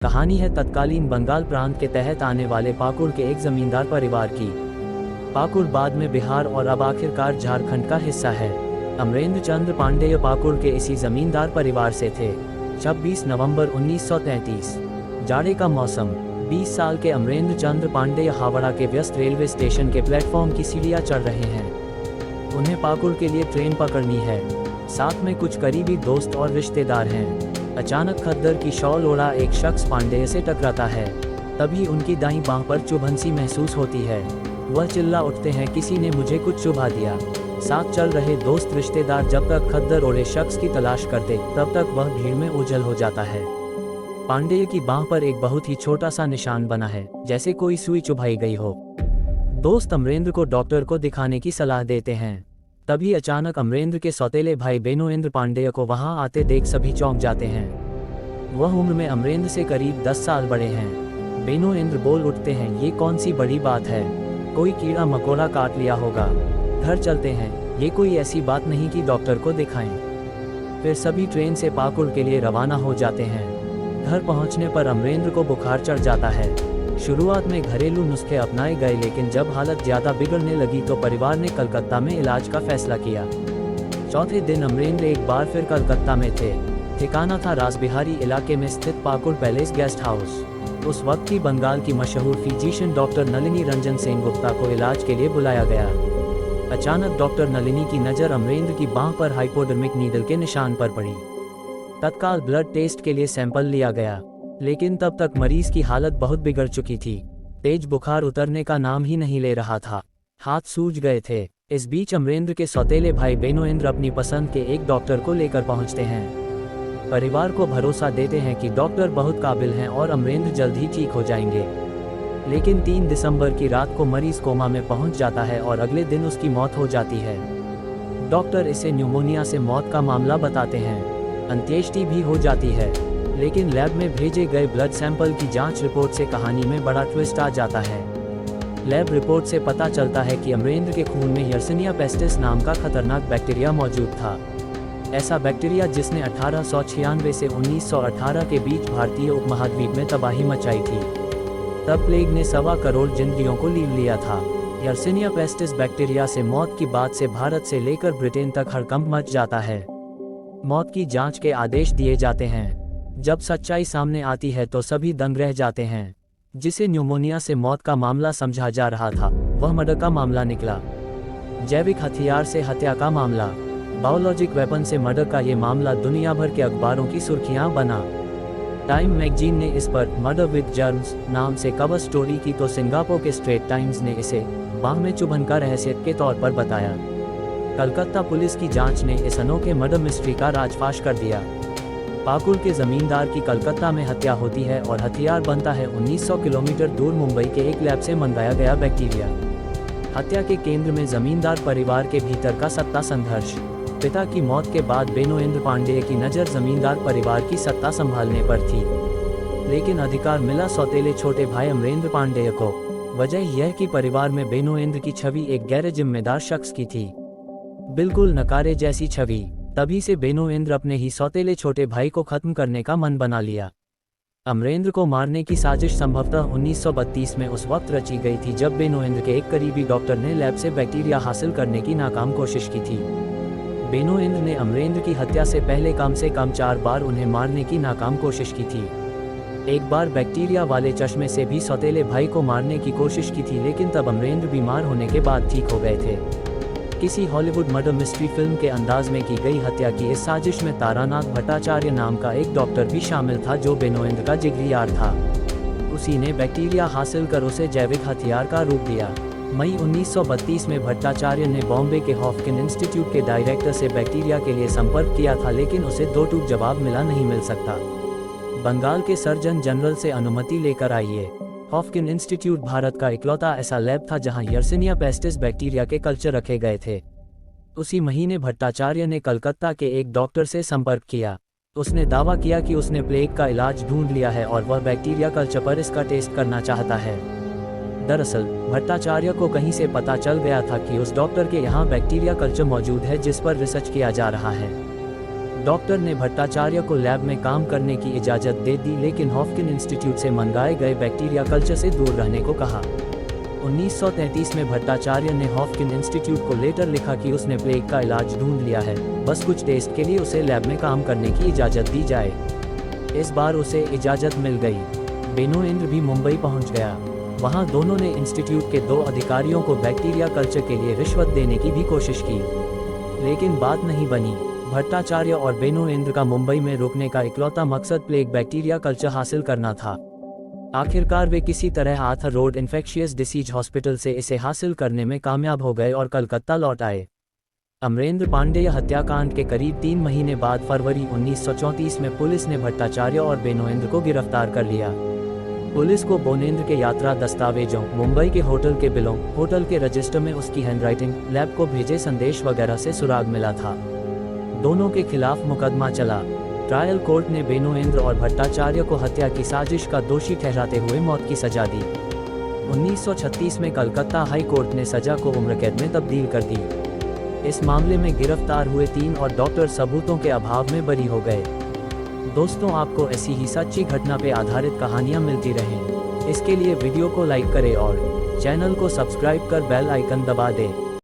कहानी है तत्कालीन बंगाल प्रांत के तहत आने वाले पाकुड़ के एक जमींदार परिवार की। पाकुड़ बाद में बिहार और अब आखिरकार झारखंड का हिस्सा है। अमरेंद्र चंद्र पांडेय पाकुड़ के इसी जमींदार परिवार से थे। 26 नवंबर 1933, जाड़े का मौसम। 20 साल के अमरेंद्र चंद्र पांडेय हावड़ा के व्यस्त रेलवे स्टेशन के प्लेटफॉर्म की सीढ़ियां चढ़ रहे हैं। उन्हें पाकुड़ के लिए ट्रेन पकड़नी है। साथ में कुछ करीबी दोस्त और रिश्तेदार हैं। अचानक खद्दर की शॉल ओढ़ा एक शख्स पांडेय से टकराता है। तभी उनकी दाईं बांह पर चुभन सी महसूस होती है। वह चिल्ला उठते हैं, किसी ने मुझे कुछ चुभा दिया। साथ चल रहे दोस्त रिश्तेदार जब तक खद्दर ओढ़े शख्स की तलाश करते तब तक वह भीड़ में ओझल हो जाता है। पांडेय की बांह पर एक बहुत ही छोटा सा निशान बना है, जैसे कोई सुई चुभाई गई हो। दोस्त अमरेंद्र को डॉक्टर को दिखाने की सलाह देते हैं। तभी अचानक अमरेंद्र के सौतेले भाई बेनोएंद्र पांडेय को वहां आते देख सभी चौंक जाते हैं। वह उम्र में अमरेंद्र से करीब 10 साल बड़े हैं। बेनोएंद्र बोल उठते हैं, ये कौन सी बड़ी बात है, कोई कीड़ा मकोड़ा काट लिया होगा, घर चलते हैं, ये कोई ऐसी बात नहीं कि डॉक्टर को दिखाएं। फिर सभी ट्रेन से पाकुड़ के लिए रवाना हो जाते हैं। घर पहुंचने पर अमरेंद्र को बुखार चढ़ जाता है। शुरुआत में घरेलू नुस्खे अपनाए गए, लेकिन जब हालत ज़्यादा बिगड़ने लगी तो परिवार ने कलकत्ता में इलाज का फैसला किया। चौथे दिन अमरेंद्र एक बार फिर कलकत्ता में थे। ठिकाना था रासबिहारी इलाके में स्थित पाकुड़ पैलेस गेस्ट हाउस। उस वक्त की बंगाल की मशहूर फिजिशियन डॉक्टर नलिनी रंजन सेनगुप्ता को इलाज के लिए बुलाया गया। अचानक डॉक्टर नलिनी की नज़र अमरेंद्र की बांह पर हाइपोडर्मिक नीडल के निशान पर पड़ी। तत्काल ब्लड टेस्ट के लिए सैंपल लिया गया, लेकिन तब तक मरीज की हालत बहुत बिगड़ चुकी थी। तेज बुखार उतरने का नाम ही नहीं ले रहा था। हाथ सूज गए थे। इस बीच अमरेंद्र के सौतेले भाई बेनोएंद्र अपनी पसंद के एक डॉक्टर को लेकर पहुंचते हैं। परिवार को भरोसा देते हैं कि डॉक्टर बहुत काबिल हैं और अमरेंद्र जल्द ही ठीक हो जाएंगे। लेकिन 3 दिसंबर की रात को मरीज कोमा में पहुंच जाता है और अगले दिन उसकी मौत हो जाती है। डॉक्टर इसे न्यूमोनिया से मौत का मामला बताते हैं। अंत्येष्टि भी हो जाती है, लेकिन लैब में भेजे गए ब्लड सैंपल की जांच रिपोर्ट से कहानी में बड़ा ट्विस्ट आ जाता है। लैब रिपोर्ट से पता चलता है कि अमरेंद्र के खून में यर्सिनिया पेस्टिस नाम का खतरनाक बैक्टीरिया मौजूद था। ऐसा बैक्टीरिया जिसने 1896 से 1918 के बीच भारतीय उपमहाद्वीप में तबाही मचाई थी। तब प्लेग ने 1.25 करोड़ जिंदगियों को लील लिया था। यर्सिनिया पेस्टिस बैक्टीरिया से मौत की बात से भारत से लेकर ब्रिटेन तक हड़कंप मच जाता है। मौत की जांच के आदेश दिए जाते हैं। जब सच्चाई सामने आती है तो सभी दंग रह जाते हैं। जिसे न्यूमोनिया से मौत का मामला समझा जा रहा था, वह मर्डर का मामला निकला। जैविक हथियार से हत्या का मामला, बायोलॉजिक वेपन से मर्डर का ये मामला दुनिया भर के अखबारों की सुर्खियां बना। टाइम मैगजीन ने इस पर मर्डर विद जर्म्स नाम से कवर स्टोरी की तो सिंगापुर के स्ट्रेट टाइम्स ने इसे बांह में चुभन का रहस्य के तौर पर बताया। कलकत्ता पुलिस की जांच ने इस अनोखे मर्डर मिस्ट्री का राजफाश कर दिया। पाकुड़ के जमींदार की कलकत्ता में हत्या होती है और हथियार बनता है 1900 किलोमीटर दूर मुंबई के एक लैब से मंगाया गया बैक्टीरिया। हत्या के केंद्र में जमींदार परिवार के भीतर का सत्ता संघर्ष। पिता की मौत के बाद बेनोएंद्र पांडेय की नज़र जमींदार परिवार की सत्ता संभालने पर थी, लेकिन अधिकार मिला सौतेले छोटे भाई अमरेंद्र पांडेय को। वजह यह कि परिवार में बेनोएंद्र की छवि एक गैर जिम्मेदार शख्स की थी, बिल्कुल नकारे जैसी छवि। तभी से बेनोएंद्र अपने ही सौतेले छोटे भाई को खत्म करने का मन बना लिया। अमरेंद्र को मारने की साजिश संभवतः 1932 में उस वक्त रची गई थी जब बेनोएंद्र के एक करीबी डॉक्टर ने लैब से बैक्टीरिया हासिल करने की नाकाम कोशिश की थी। बेनोएंद्र ने अमरेंद्र की हत्या से पहले कम से कम 4 बार उन्हें मारने की नाकाम कोशिश की थी। एक बार बैक्टीरिया वाले चश्मे से भी सौतेले भाई को मारने की कोशिश की थी, लेकिन तब अमरेंद्र बीमार होने के बाद ठीक हो गए थे। किसी हॉलीवुड मर्डर मिस्ट्री फिल्म के अंदाज में की गई हत्या की इस साजिश में तारानाथ भट्टाचार्य नाम का एक डॉक्टर भी शामिल था, जो बेनोएंद्र का जिगरी यार था। उसी ने बैक्टीरिया हासिल कर उसे जैविक हथियार का रूप दिया। मई 1932 में भट्टाचार्य ने बॉम्बे के हॉफकिन इंस्टीट्यूट के डायरेक्टर से बैक्टीरिया के लिए संपर्क किया था, लेकिन उसे 2 टूक जवाब मिला नहीं मिल सकता। बंगाल के सर्जन जनरल से अनुमति लेकर आइए। हॉफकिन इंस्टीट्यूट भारत का इकलौता ऐसा लैब था जहां यर्सिनिया पेस्टिस बैक्टीरिया के कल्चर रखे गए थे। उसी महीने भट्टाचार्य ने कलकत्ता के एक डॉक्टर से संपर्क किया। उसने दावा किया कि उसने प्लेग का इलाज ढूंढ लिया है और वह बैक्टीरिया कल्चर पर इसका टेस्ट करना चाहता है। दरअसल भट्टाचार्य को कहीं से पता चल गया था कि उस डॉक्टर के यहाँ बैक्टीरिया कल्चर मौजूद है जिस पर रिसर्च किया जा रहा है। डॉक्टर ने भट्टाचार्य को लैब में काम करने की इजाज़त दे दी, लेकिन हॉफकिन इंस्टीट्यूट से मंगाए गए बैक्टीरिया कल्चर से दूर रहने को कहा। 1933 में भट्टाचार्य ने हॉफकिन इंस्टीट्यूट को लेटर लिखा कि उसने प्लेग का इलाज ढूंढ लिया है, बस कुछ टेस्ट के लिए उसे लैब में काम करने की इजाज़त दी जाए। इस बार उसे इजाज़त मिल गई। बेनोएंद्र भी मुंबई पहुंच गया। वहां दोनों ने इंस्टीट्यूट के 2 अधिकारियों को बैक्टीरिया कल्चर के लिए रिश्वत देने की भी कोशिश की, लेकिन बात नहीं बनी। भट्टाचार्य और बेनोएंद्र का मुंबई में रुकने का इकलौता मकसद प्लेग बैक्टीरिया कल्चर हासिल करना था। आखिरकार वे किसी तरह Arthur road infectious disease hospital से इसे हासिल करने में कामयाब हो गए और कलकत्ता लौट आए। अमरेंद्र पांडेय हत्याकांड के करीब 3 महीने बाद फरवरी 1934 में पुलिस ने भट्टाचार्य और बेनोएंद्र को गिरफ्तार कर लिया। पुलिस को बोनेंद्र के यात्रा दस्तावेजों, मुंबई के होटल के बिलों, होटल के रजिस्टर में उसकी हैंडराइटिंग, लैब को भेजे संदेश वगैरह से सुराग मिला था। दोनों के खिलाफ मुकदमा चला। ट्रायल कोर्ट ने बेनोएंद्र और भट्टाचार्य को हत्या की साजिश का दोषी ठहराते हुए मौत की सजा दी। 1936 में कलकत्ता हाई कोर्ट ने सजा को उम्र कैद में तब्दील कर दी। इस मामले में गिरफ्तार हुए 3 और डॉक्टर सबूतों के अभाव में बरी हो गए। दोस्तों, आपको ऐसी ही सच्ची घटना पे आधारित कहानियाँ मिलती रहें, इसके लिए वीडियो को लाइक करें और चैनल को सब्सक्राइब कर बेल आइकन दबा दें।